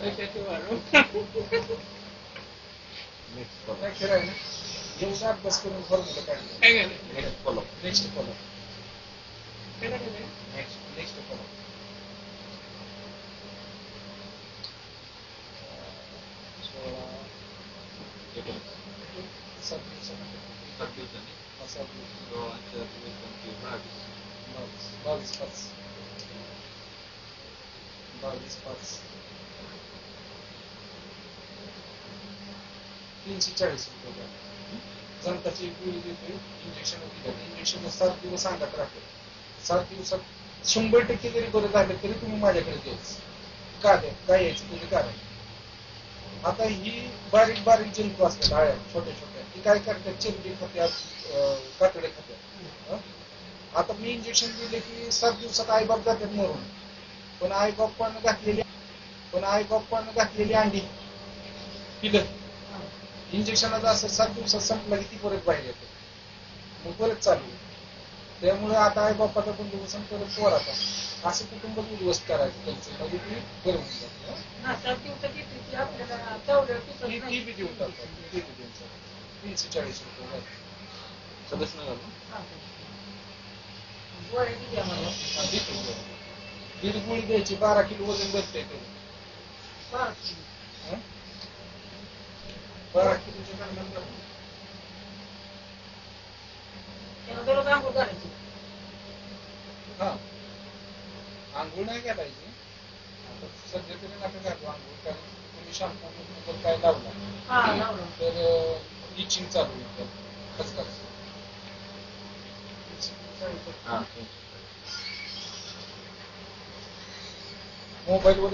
Next काय करायला एवढा अभ्यास करून फॉर्म्युला काढला. Next follow next follow next follow 340 रुपये जनताची गोळी देतोय इंजेक्शन इंजेक्शन 7 दिवस अंगात राहते 7 दिवसात 100% जरी बरं झालं तरी तुम्ही माझ्याकडे द्यायचं का द्या काय यायचं तुझे कारण आता ही बारीक बारीक जंतू असतात आळ्या छोट्या छोट्या ती काय करतात चिरडी खात्यात कातडे खात्यात आता मी इंजेक्शन दिले की 7 दिवसात आईबाप जातात मरून पण आईबापानं घातलेली अंडी पिलं इंजेक्शनाचा असं 7 दिवसात संपला की ती परत बाहेर येते मग परत चालू त्यामुळे आता आई बापाचा बंदोबस्त परत पोराचा असं कुटुंब उद्ध्वस्त करायचं त्यांचं म्हणजे ती बरं होऊन जाते ती बी देऊन टाकतात 340 रुपये सदस्य दीड गोळी द्यायची 12 किलो वजन भरते 12 किलोच्या दरम्यान हा आंघोळ नाही घालायची आता सध्या तरी नका घालू आंघोळ कारण तुम्ही शॅम्पू काय लावला तर इचिंग चालू होईल खसखस मोबाईलवर